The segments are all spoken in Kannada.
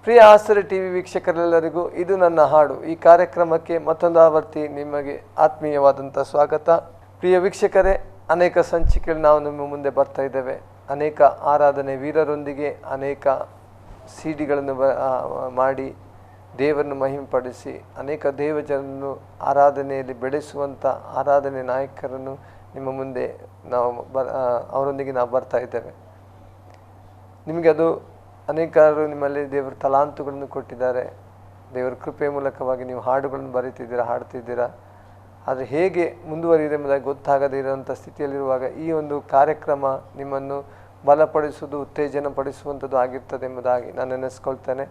ಪ್ರಿಯ ಆಸರೆ ಟಿವಿ ವೀಕ್ಷಕರೆಲ್ಲರಿಗೂ ಇದು ನನ್ನ ಹಾಡು ಈ ಕಾರ್ಯಕ್ರಮಕ್ಕೆ ಮತ್ತೊಂದು ಆವರ್ತಿ ನಿಮಗೆ ಆತ್ಮೀಯವಾದಂಥ ಸ್ವಾಗತ. ಪ್ರಿಯ ವೀಕ್ಷಕರೇ, ಅನೇಕ ಸಂಚಿಕೆಗಳು ನಾವು ನಿಮ್ಮ ಮುಂದೆ ಬರ್ತಾ ಇದ್ದೇವೆ. ಅನೇಕ ಆರಾಧನೆ ವೀರರೊಂದಿಗೆ ಅನೇಕ ಸಿಡಿಗಳನ್ನು ಮಾಡಿ ದೇವರನ್ನು ಮಹಿಮೆಪಡಿಸಿ ಅನೇಕ ದೇವಜನರನ್ನು ಆರಾಧನೆಯಲ್ಲಿ ಬೆಳೆಸುವಂಥ ಆರಾಧನೆ ನಾಯಕರನ್ನು ನಿಮ್ಮ ಮುಂದೆ ನಾವು ಅವರೊಂದಿಗೆ ನಾವು ಬರ್ತಾ ಇದ್ದೇವೆ. ನಿಮಗೆ ಅದು ಅನೇಕರು ನಿಮ್ಮಲ್ಲಿ ದೇವರ ತಲಾಂತುಗಳನ್ನು ಕೊಟ್ಟಿದ್ದಾರೆ. ದೇವರ ಕೃಪೆ ಮೂಲಕವಾಗಿ ನೀವು ಹಾಡುಗಳನ್ನು ಬರೀತಿದ್ದೀರಾ, ಹಾಡ್ತಿದ್ದೀರಾ. ಆದರೆ ಹೇಗೆ ಮುಂದುವರಿಯುವುದು ಎಂಬುದಾಗಿ ಗೊತ್ತಾಗದೇ ಇರುವಂಥ ಸ್ಥಿತಿಯಲ್ಲಿರುವಾಗ ಈ ಒಂದು ಕಾರ್ಯಕ್ರಮ ನಿಮ್ಮನ್ನು ಬಲಪಡಿಸುವುದು, ಉತ್ತೇಜನ ಪಡಿಸುವಂಥದ್ದು ಆಗಿರ್ತದೆ ಎಂಬುದಾಗಿ ನಾನು ನೆನೆಸ್ಕೊಳ್ತೇನೆ.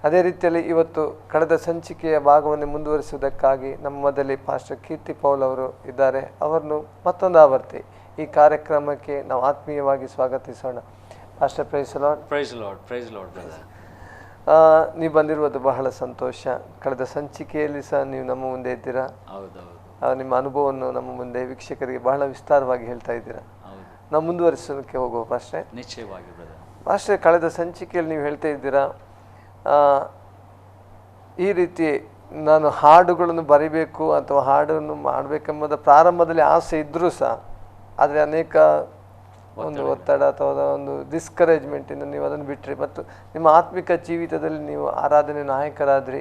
ಅದೇ ರೀತಿಯಲ್ಲಿ ಇವತ್ತು ಕಳೆದ ಸಂಚಿಕೆಯ ಭಾಗವನ್ನು ಮುಂದುವರಿಸುವುದಕ್ಕಾಗಿ ನಮ್ಮ ಮೊದಲೇ ಪಾಸ್ಟರ್ ಕೀರ್ತಿ ಪೌಲ್ ಅವರು ಇದ್ದಾರೆ. ಅವರನ್ನು ಮತ್ತೊಂದು ಆವರ್ತಿ ಈ ಕಾರ್ಯಕ್ರಮಕ್ಕೆ ನಾವು ಆತ್ಮೀಯವಾಗಿ ಸ್ವಾಗತಿಸೋಣ. Pastor, praise lord. Praise lord, praise lord. ನೀವು ಬಂದಿರುವುದು ಬಹಳ ಸಂತೋಷ. ಕಳೆದ ಸಂಚಿಕೆಯಲ್ಲಿ ಸಹ ನೀವು ನಮ್ಮ ಮುಂದೆ ಇದ್ದೀರಾ. ನಿಮ್ಮ ಅನುಭವವನ್ನು ನಮ್ಮ ಮುಂದೆ ವೀಕ್ಷಕರಿಗೆ ಬಹಳ ವಿಸ್ತಾರವಾಗಿ ಹೇಳ್ತಾ ಇದ್ದೀರಾ. ನಾವು ಮುಂದುವರಿಸೋದಕ್ಕೆ ಹೋಗುವ ಪಾಸ್ಟರ್. ನಿಶ್ಚಯವಾಗಿ ಪಾಸ್ಟರ್, ಕಳೆದ ಸಂಚಿಕೆಯಲ್ಲಿ ನೀವು ಹೇಳ್ತಾ ಇದ್ದೀರಾ ಈ ರೀತಿ ನಾನು ಹಾಡುಗಳನ್ನು ಬರಿಬೇಕು ಅಥವಾ ಹಾಡನ್ನು ಮಾಡಬೇಕೆಂಬುದ ಪ್ರಾರಂಭದಲ್ಲಿ ಆಸೆ ಇದ್ದರೂ ಸಹ, ಆದರೆ ಅನೇಕ ಒಂದು ಒತ್ತಡ ಅಥವಾ ಒಂದು ಡಿಸ್ಕರೇಜ್ಮೆಂಟಿಂದ ನೀವು ಅದನ್ನು ಬಿಟ್ಟರೆ ಮತ್ತು ನಿಮ್ಮ ಆತ್ಮಿಕ ಜೀವಿತದಲ್ಲಿ ನೀವು ಆರಾಧನೆ ನಾಯಕರಾದ್ರಿ,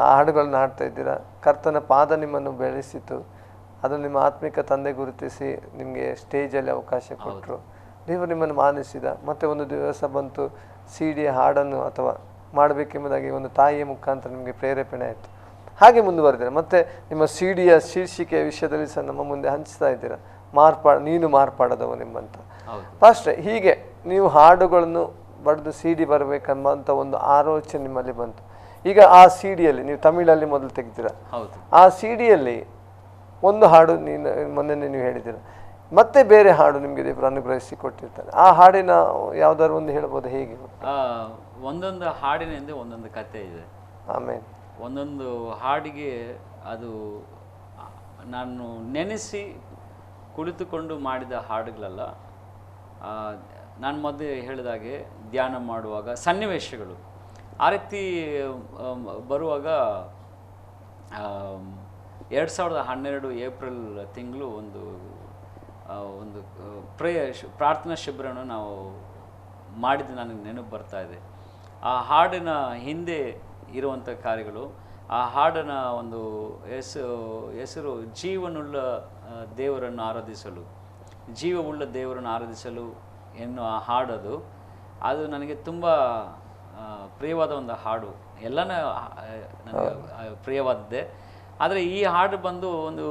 ಹಾಡುಗಳನ್ನ ಹಾಡ್ತಾ ಇದ್ದೀರಾ. ಕರ್ತನ ಪಾದ ನಿಮ್ಮನ್ನು ಬೆಳೆಸಿತು. ಅದನ್ನು ನಿಮ್ಮ ಆತ್ಮಿಕ ತಂದೆ ಗುರುತಿಸಿ ನಿಮಗೆ ಸ್ಟೇಜಲ್ಲಿ ಅವಕಾಶ ಕೊಟ್ಟರು. ದೇವರು ನಿಮ್ಮನ್ನು ಮಾನಿಸಿದ. ಮತ್ತು ಒಂದು ದಿವಸ ಬಂತು ಸಿಡಿಯ ಹಾಡನ್ನು ಅಥವಾ ಮಾಡಬೇಕೆಂಬುದಾಗಿ ಒಂದು ತಾಯಿಯ ಮುಖಾಂತರ ನಿಮಗೆ ಪ್ರೇರೇಪಣೆ ಆಯಿತು. ಹಾಗೆ ಮುಂದುವರೆದಿರ. ಮತ್ತು ನಿಮ್ಮ ಸಿಡಿಯ ಶೀರ್ಷಿಕೆಯ ವಿಷಯದಲ್ಲಿ ಸಹ ನಮ್ಮ ಮುಂದೆ ಹಂಚ್ತಾ ಇದ್ದೀರಾ, ನೀನು ಮಾರ್ಪಾಡದವನೆಂಬಂತ. ಪಾಸ್ಟ್ರೆ, ಹೀಗೆ ನೀವು ಹಾಡುಗಳನ್ನು ಬರೆದು ಸಿಡಿ ಬರಬೇಕೆಂಬಂತ ಒಂದು ಆಲೋಚನೆ ನಿಮ್ಮಲ್ಲಿ ಬಂತು. ಈಗ ಆ ಸಿಡಿಯಲ್ಲಿ ನೀವು ತಮಿಳಲ್ಲಿ ಮೊದಲು ತೆಗಿತೀರಾ. ಆ ಸಿಡಿಯಲ್ಲಿ ಒಂದು ಹಾಡು ಮೊನ್ನೆ ನೀವು ಹೇಳಿದ್ದೀರ, ಮತ್ತೆ ಬೇರೆ ಹಾಡು ನಿಮಗೆ ದೇವರು ಅನುಗ್ರಹಿಸಿ ಕೊಟ್ಟಿರ್ತಾನೆ. ಆ ಹಾಡಿನ ಯಾವ್ದಾದ್ರು ಒಂದು ಹೇಳ್ಬೋದು? ಹೇಗೆ? ಒಂದೊಂದು ಹಾಡಿನಿಂದ ಒಂದೊಂದು ಕತೆ ಇದೆ. ಆಮೇಲೆ ಒಂದೊಂದು ಹಾಡಿಗೆ ಅದು ನಾನು ನೆನೆಸಿ ಕುಳಿತುಕೊಂಡು ಮಾಡಿದ ಹಾಡುಗಳಲ್ಲ. ನಾನು ಮೊದಲೇ ಹೇಳಿದಾಗೆ ಧ್ಯಾನ ಮಾಡುವಾಗ ಸನ್ನಿವೇಶಗಳು ಆ ರೀತಿ ಬರುವಾಗ 2012 ಏಪ್ರಿಲ್ ತಿಂಗಳು ಒಂದು ಪ್ರಾರ್ಥನಾ ಶಿಬಿರವನ್ನು ನಾವು ಮಾಡಿದ್ದು ನನಗೆ ನೆನಪು ಬರ್ತಾ ಇದೆ. ಆ ಹಾಡಿನ ಹಿಂದೆ ಇರುವಂಥ ಕಾರ್ಯಗಳು, ಆ ಹಾಡಿನ ಒಂದು ಹೆಸರು ಜೀವನುಳ್ಳ ದೇವರನ್ನು ಆರಾಧಿಸಲು, ಜೀವವುಳ್ಳ ದೇವರನ್ನು ಆರಾಧಿಸಲು ಎನ್ನುವ ಹಾಡದು. ಅದು ನನಗೆ ತುಂಬ ಪ್ರಿಯವಾದ ಒಂದು ಹಾಡು. ಎಲ್ಲನೂ ನನಗೆ ಪ್ರಿಯವಾದದ್ದೇ. ಆದರೆ ಈ ಹಾಡು ಬಂದು ಒಂದು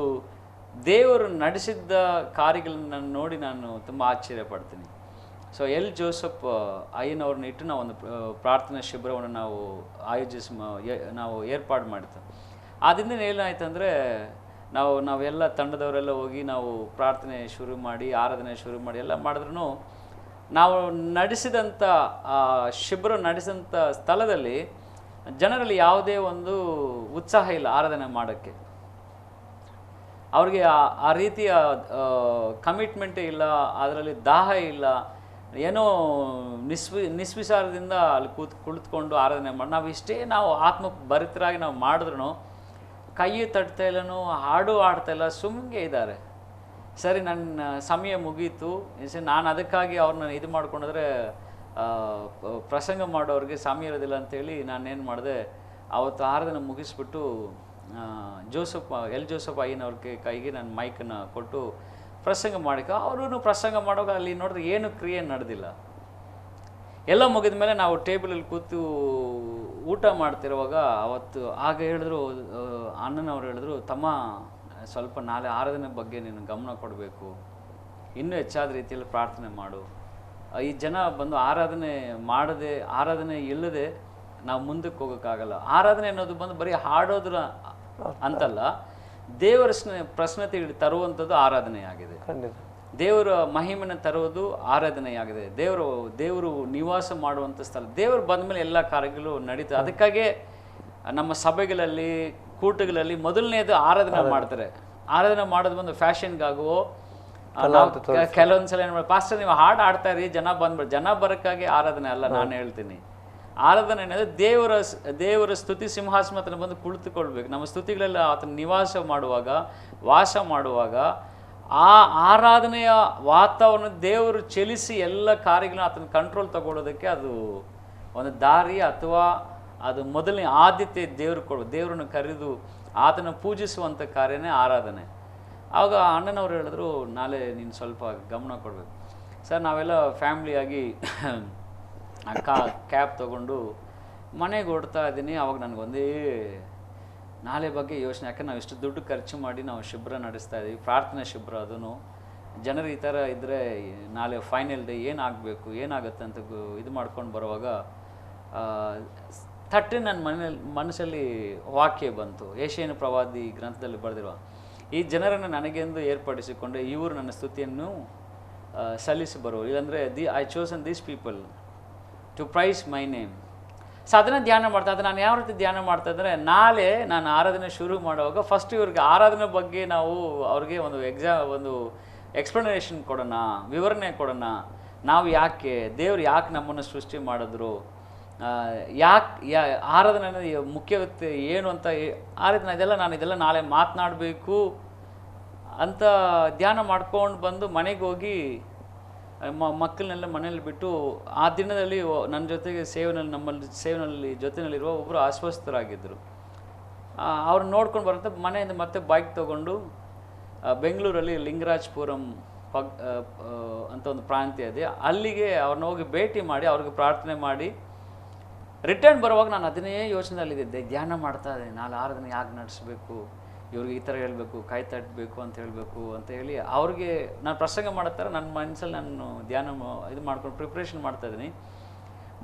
ದೇವರು ನಡೆಸಿದ್ದ ಕಾರ್ಯಗಳನ್ನು ನೋಡಿ ನಾನು ತುಂಬ ಆಶ್ಚರ್ಯ ಪಡ್ತೀನಿ. ಸೊ ಎಲ್ ಜೋಸಫ್ ಅಯ್ಯನವ್ರನ್ನ ಇಟ್ಟು ನಾವು ಒಂದು ಪ್ರಾರ್ಥನಾ ಶಿಬಿರವನ್ನು ನಾವು ಏರ್ಪಾಡು ಮಾಡಿತ್ತು. ಆದ್ದರಿಂದ ಏನಾಯ್ತು ಅಂದರೆ ನಾವೆಲ್ಲ ತಂಡದವರೆಲ್ಲ ಹೋಗಿ ನಾವು ಪ್ರಾರ್ಥನೆ ಶುರು ಮಾಡಿ, ಆರಾಧನೆ ಶುರು ಮಾಡಿ ಎಲ್ಲ ಮಾಡಿದ್ರೂ ನಾವು ನಡೆಸಿದಂಥ ಶಿಬಿರ ನಡೆಸಿದಂಥ ಸ್ಥಳದಲ್ಲಿ ಜನರಲ್ಲಿ ಯಾವುದೇ ಒಂದು ಉತ್ಸಾಹ ಇಲ್ಲ ಆರಾಧನೆ ಮಾಡೋಕ್ಕೆ. ಅವ್ರಿಗೆ ಆ ರೀತಿಯ ಕಮಿಟ್ಮೆಂಟೇ ಇಲ್ಲ, ಅದರಲ್ಲಿ ದಾಹ ಇಲ್ಲ. ಏನೋ ನಿಸ್ವಿಚಾರದಿಂದ ಅಲ್ಲಿ ಕುಳಿತುಕೊಂಡು ಆರಾಧನೆ ಮಾಡಿ ನಾವು ಆತ್ಮ ಭರಿತರಾಗಿ ನಾವು ಮಾಡಿದ್ರೂ ಕೈ ತಟ್ತಾ ಇಲ್ಲನೋ, ಹಾಡು ಆಡ್ತಾ ಇಲ್ಲ, ಸುಮ್ಮನೆ ಇದ್ದಾರೆ. ಸರಿ, ನನ್ನ ಸಮಯ ಮುಗೀತು. ನಾನು ಅದಕ್ಕಾಗಿ ಅವ್ರನ್ನ ಇದು ಮಾಡ್ಕೊಂಡ್ರೆ ಪ್ರಸಂಗ ಮಾಡೋರಿಗೆ ಸಮಯ ಇರೋದಿಲ್ಲ ಅಂಥೇಳಿ ನಾನೇನು ಮಾಡಿದೆ, ಆವತ್ತು ಆರಾಧನೆ ಮುಗಿಸ್ಬಿಟ್ಟು ಎಲ್ ಜೋಸಫ್ ಅಯ್ಯನವ್ರಿಗೆ ಕೈಗೆ ನಾನು ಮೈಕನ್ನು ಕೊಟ್ಟು ಪ್ರಸಂಗ ಮಾಡಿಕ. ಅವರು ಪ್ರಸಂಗ ಮಾಡೋವಾಗ ಅಲ್ಲಿ ನೋಡಿದ್ರೆ ಏನು ಕ್ರಿಯೆ ನಡೆದಿಲ್ಲ. ಎಲ್ಲ ಮುಗಿದ ಮೇಲೆ ನಾವು ಟೇಬಲಲ್ಲಿ ಕೂತು ಊಟ ಮಾಡ್ತಿರುವಾಗ ಅವತ್ತು ಆಗ ಹೇಳಿದ್ರು, ಅಣ್ಣನವ್ರು ಹೇಳಿದ್ರು, ತಮ್ಮ ಸ್ವಲ್ಪ ನಾಳೆ ಆರಾಧನೆ ಬಗ್ಗೆ ನೀನು ಗಮನ ಕೊಡಬೇಕು, ಇನ್ನೂ ಹೆಚ್ಚಾದ ರೀತಿಯಲ್ಲಿ ಪ್ರಾರ್ಥನೆ ಮಾಡು. ಈ ಜನ ಬಂದು ಆರಾಧನೆ ಇಲ್ಲದೆ ನಾವು ಮುಂದಕ್ಕೆ ಹೋಗೋಕ್ಕಾಗಲ್ಲ. ಆರಾಧನೆ ಅನ್ನೋದು ಬಂದು ಬರೀ ಹಾಡೋದ್ರ ಅಂತಲ್ಲ, ದೇವರ ಪ್ರಶ್ನತೆ ತರುವಂಥದ್ದು ಆರಾಧನೆಯಾಗಿದೆ. ದೇವರ ಮಹಿಮೆಯನ್ನು ತರುವುದು ಆರಾಧನೆಯಾಗಿದೆ. ದೇವರು ನಿವಾಸ ಮಾಡುವಂಥ ಸ್ಥಳ. ದೇವರು ಬಂದ ಮೇಲೆ ಎಲ್ಲ ಕಾರ್ಯಗಳು ನಡೀತದೆ. ಅದಕ್ಕಾಗಿ ನಮ್ಮ ಸಭೆಗಳಲ್ಲಿ, ಕೂಟಗಳಲ್ಲಿ ಮೊದಲನೇದು ಆರಾಧನೆ ಮಾಡ್ತಾರೆ. ಆರಾಧನೆ ಮಾಡೋದು ಬಂದು ಫ್ಯಾಷನ್ಗಾಗುವೋ ಕೆಲವೊಂದ್ಸಲ ಏನು ಮಾಡಿ, ಪಾಸ್ಟರ್ ನೀವು ಹಾಡು ಆಡ್ತಾ ಇರಿ, ಜನ ಬರೋಕ್ಕಾಗಿ ಆರಾಧನೆ ಅಲ್ಲ. ನಾನು ಹೇಳ್ತೀನಿ, ಆರಾಧನೆ ಅಂದರೆ ದೇವರ ಸ್ತುತಿ ಸಿಂಹಾಸನ ಹತ್ರ ಬಂದು ಕುಳಿತುಕೊಳ್ಬೇಕು. ನಮ್ಮ ಸ್ತುತಿಗಳೆಲ್ಲ ಆತನ ನಿವಾಸ ಮಾಡುವಾಗ, ವಾಸ ಮಾಡುವಾಗ ಆ ಆರಾಧನೆಯ ವಾತಾವರಣ ದೇವರು ಚಲಿಸಿ ಎಲ್ಲ ಕಾರ್ಯಗಳನ್ನ ಆತನ ಕಂಟ್ರೋಲ್ ತಗೊಳ್ಳೋದಕ್ಕೆ ಅದು ಒಂದು ದಾರಿ, ಅಥವಾ ಅದು ಮೊದಲನೇ ಆದ್ಯತೆ ದೇವರನ್ನು ಕರೆದು ಆತನ ಪೂಜಿಸುವಂಥ ಕಾರ್ಯನೇ ಆರಾಧನೆ. ಆವಾಗ ಅಣ್ಣನವ್ರು ಹೇಳಿದ್ರು, ನಾಳೆ ನೀನು ಸ್ವಲ್ಪ ಗಮನ ಕೊಡಬೇಕು. ಸರ್, ನಾವೆಲ್ಲ ಫ್ಯಾಮ್ಲಿಯಾಗಿ ಕ್ಯಾಬ್ ತೊಗೊಂಡು ಮನೆಗೆ ಓಡ್ತಾ ಇದ್ದೀನಿ. ಆವಾಗ ನನಗೊಂದೇ ನಾಳೆ ಬಗ್ಗೆ ಯೋಚನೆ. ಯಾಕೆ ನಾವು ಇಷ್ಟು ದುಡ್ಡು ಖರ್ಚು ಮಾಡಿ ನಾವು ಶಿಬಿರ ನಡೆಸ್ತಾ ಇದ್ದೀವಿ, ಪ್ರಾರ್ಥನೆ ಶಿಬಿರ. ಅದೂ ಜನರು ಈ ಥರ ಇದ್ದರೆ ನಾಳೆ ಫೈನಲ್ ಡೇ ಏನಾಗುತ್ತೆ ಅಂತ ಇದು ಮಾಡ್ಕೊಂಡು ಬರುವಾಗ ನನ್ನ ಮನಸ್ಸಲ್ಲಿ ವಾಕ್ಯ ಬಂತು. ಯೆಶಾಯನ ಪ್ರವಾದಿ ಗ್ರಂಥದಲ್ಲಿ ಬರೆದಿರುವ, ಈ ಜನರನ್ನು ನನಗೆಂದು ಏರ್ಪಡಿಸಿಕೊಂಡೆ, ಇವರು ನನ್ನ ಸ್ತುತಿಯನ್ನು ಸಲ್ಲಿಸಿ ಬರುವರು. ಇಲ್ಲಾಂದರೆ I chosen these people to praise my name. So ಅದನ್ನು ಧ್ಯಾನ ಮಾಡ್ತಾ ಇದ್ದೆ. ನಾನು ಯಾವ ರೀತಿ ಧ್ಯಾನ ಮಾಡ್ತಾ ಇದ್ದರೆ, ನಾಳೆ ನಾನು ಆರಾಧನೆ ಶುರು ಮಾಡುವಾಗ ಫಸ್ಟ್ ಇವ್ರಿಗೆ ಆರಾಧನೆ ಬಗ್ಗೆ ನಾವು ಅವ್ರಿಗೆ ಒಂದು ಎಕ್ಸ್ಪ್ಲನೇಷನ್ ಕೊಡೋಣ, ವಿವರಣೆ ಕೊಡೋಣ. ನಾವು ದೇವರು ಯಾಕೆ ನಮ್ಮನ್ನು ಸೃಷ್ಟಿ ಮಾಡಿದ್ರು, ಆರಾಧನೆ ಮುಖ್ಯತೆ ಏನು ಅಂತ ಆ ರೀತಿ ನಾನು ಇದೆಲ್ಲ ನಾಳೆ ಮಾತನಾಡಬೇಕು ಅಂತ ಧ್ಯಾನ ಮಾಡ್ಕೊಂಡು ಬಂದು ಮನೆಗೆ ಹೋಗಿ ಮಕ್ಕಳನ್ನೆಲ್ಲ ಮನೇಲಿ ಬಿಟ್ಟು, ಆ ದಿನದಲ್ಲಿ ನನ್ನ ಜೊತೆಗೆ ಸೇವೆನಲ್ಲಿ ಜೊತೆಯಲ್ಲಿರುವ ಒಬ್ಬರು ಅಸ್ವಸ್ಥರಾಗಿದ್ದರು. ಅವ್ರನ್ನ ನೋಡ್ಕೊಂಡು ಬರುತ್ತೆ ಮನೆಯಿಂದ ಮತ್ತೆ ಬೈಕ್ ತೊಗೊಂಡು ಬೆಂಗಳೂರಲ್ಲಿ ಲಿಂಗರಾಜಪುರಂ ಅಂತ ಒಂದು ಪ್ರಾಂತ್ಯ ಇದೆ, ಅಲ್ಲಿಗೆ ಅವ್ರನ್ನ ಹೋಗಿ ಭೇಟಿ ಮಾಡಿ ಅವ್ರಿಗೆ ಪ್ರಾರ್ಥನೆ ಮಾಡಿ ರಿಟರ್ನ್ ಬರುವಾಗ ನಾನು ಅದನ್ನೇ ಯೋಚನೆಯಲ್ಲಿದ್ದೆ. ಧ್ಯಾನ ಮಾಡ್ತಾ ಇದ್ದೆ, ನಾಳೆ ಆರಾಧನೆ ಯಾಕೆ ನಡೆಸಬೇಕು, ಇವ್ರಿಗೆ ಈ ಥರ ಹೇಳಬೇಕು, ಕೈ ತಟ್ಟಬೇಕು ಅಂತ ಹೇಳಬೇಕು ಅಂತ ಹೇಳಿ ಅವ್ರಿಗೆ ನಾನು ಪ್ರಸಂಗ ಮಾಡೋ ನನ್ನ ಮನಸ್ಸಲ್ಲಿ ನಾನು ಧ್ಯಾನ ಇದು ಮಾಡ್ಕೊಂಡು ಪ್ರಿಪ್ರೇಷನ್ ಮಾಡ್ತಾಯಿದ್ದೀನಿ.